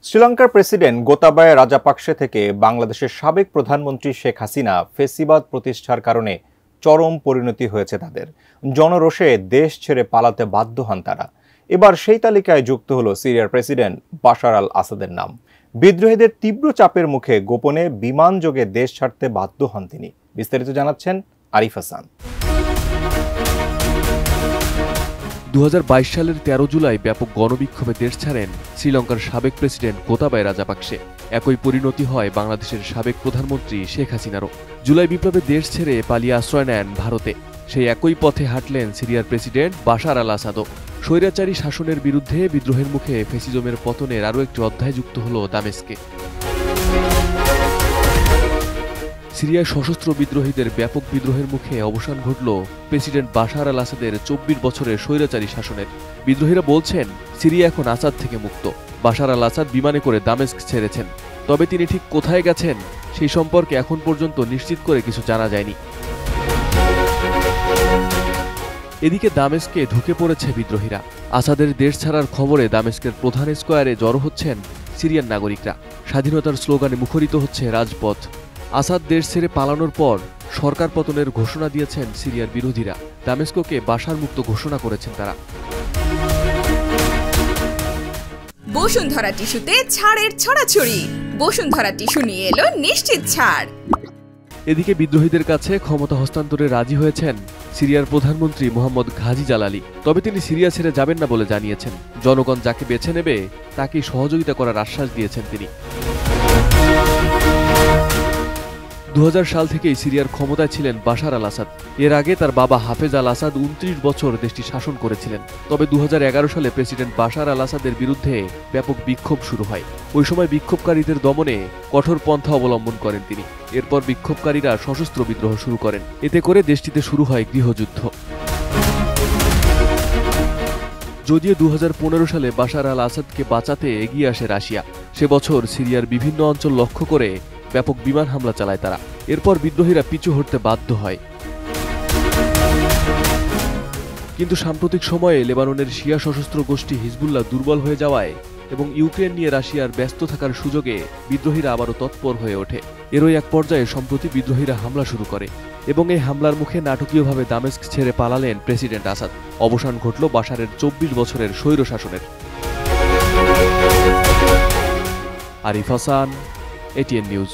শ্রীলঙ্কার প্রেসিডেন্ট গোতাবায়া রাজাপাকসে থেকে বাংলাদেশের সাবেক প্রধানমন্ত্রী শেখ হাসিনা ফেসিবাদ প্রতিষ্ঠার কারণে চরম পরিণতি হয়েছে তাদের। জনরোষে দেশ ছেড়ে পালাতে বাধ্য হন তারা। এবার সেই তালিকায় যুক্ত হলো সিরিয়ার প্রেসিডেন্ট বাশার আল আসাদের নাম। বিদ্রোহীদের তীব্র চাপের মুখে গোপনে বিমানযোগে দেশ ছাড়তে বাধ্য হন তিনি। বিস্তারিত জানাচ্ছেন আরিফ হাসান। 2022 সালের 13 জুলাই ব্যাপক গণবিক্ষোভে দেশ ছাড়েন শ্রীলঙ্কার সাবেক প্রেসিডেন্ট গোতাবায়া রাজাপাকসে। একই পরিণতি হয় বাংলাদেশের সাবেক প্রধানমন্ত্রী শেখ হাসিনারও। জুলাই বিপ্লবে দেশ ছেড়ে পালিয়ে আশ্রয় নেন ভারতে। সেই একই পথে হাঁটলেন সিরিয়ার প্রেসিডেন্ট বাশার আল আসাদও। স্বৈরাচারী শাসনের বিরুদ্ধে বিদ্রোহের মুখে ফ্যাসিজমের পতনের আরও একটি অধ্যায় যুক্ত হল দামেস্কে। সিরিয়ায় সশস্ত্র বিদ্রোহীদের ব্যাপক বিদ্রোহের মুখে অবসান ঘটল প্রেসিডেন্ট বাশার আল আসাদের 24 বছরের স্বৈরাচারী শাসনের। বিদ্রোহীরা বলছেন সিরিয়া এখন আসাদ থেকে মুক্ত। বাশার আল আসাদ বিমানে করে দামেস্ক ছেড়েছেন, তবে তিনি ঠিক কোথায় গেছেন সেই সম্পর্কে এখন পর্যন্ত নিশ্চিত করে কিছু জানা যায়নি। এদিকে দামেস্কে ঢুকে পড়েছে বিদ্রোহীরা। আসাদের দেশ ছাড়ার খবরে দামেস্কের প্রধান স্কয়ারে জড়ো হচ্ছেন সিরিয়ান নাগরিকরা। স্বাধীনতার স্লোগানে মুখরিত হচ্ছে রাজপথ। আসাদ দেশ ছেড়ে পালানোর পর সরকার পতনের ঘোষণা দিয়েছেন সিরিয়ার বিরোধীরা। দামেস্ককে বাশার মুক্ত ঘোষণা করেছেন তারা। বসুন্ধরা টিস্যুতে ছাড়ের ছড়াছড়ি। বসুন্ধরা টিস্যু নিয়ে এলো নিশ্চিত ছাড়। এদিকে বিদ্রোহীদের কাছে ক্ষমতা হস্তান্তরে রাজি হয়েছেন সিরিয়ার প্রধানমন্ত্রী মোহাম্মদ ঘাজি জালালি। তবে তিনি সিরিয়া ছেড়ে যাবেন না বলে জানিয়েছেন। জনগণ যাকে বেছে নেবে তাকেই সহযোগিতা করার আশ্বাস দিয়েছেন তিনি। 2000 সাল থেকেই সিরিয়ার ক্ষমতায় ছিলেন বাশার আল আসাদ। এর আগে তার বাবা হাফেজ আল আসাদ 29 বছর দেশটি শাসন করেছিলেন। তবে 2011 সালে প্রেসিডেন্ট বাশার আল আসাদের বিরুদ্ধে ব্যাপক বিক্ষোভ শুরু হয়। ওই সময় বিক্ষোভকারীদের দমনে কঠোর পন্থা অবলম্বন করেন তিনি। এরপর বিক্ষোভকারীরা সশস্ত্র বিদ্রোহ শুরু করেন। এতে করে দেশটিতে শুরু হয় গৃহযুদ্ধ। যদিও 2015 সালে বাশার আল আসাদকে বাঁচাতে এগিয়ে আসে রাশিয়া। সে বছর সিরিয়ার বিভিন্ন অঞ্চল লক্ষ্য করে ব্যাপক বিমান হামলা চালায় তারা। এরপর বিদ্রোহীরা পিছু হটতে বাধ্য হয়। কিন্তু সাম্প্রতিক সময়ে লেবাননের শিয়া সশস্ত্র গোষ্ঠী হিজবুল্লাহ দুর্বল হয়ে যাওয়ায় এবং ইউক্রেন নিয়ে রাশিয়ার ব্যস্ত থাকার সুযোগে বিদ্রোহীরা আবারও তৎপর হয়ে ওঠে। এরই এক পর্যায়ে সম্প্রতি বিদ্রোহীরা হামলা শুরু করে এবং এই হামলার মুখে নাটকীয়ভাবে দামেস্ক ছেড়ে পালালেন প্রেসিডেন্ট আসাদ। অবসান ঘটল বাশারের 24 বছরের স্বৈর শাসনের। Arif Hasan, ATN news.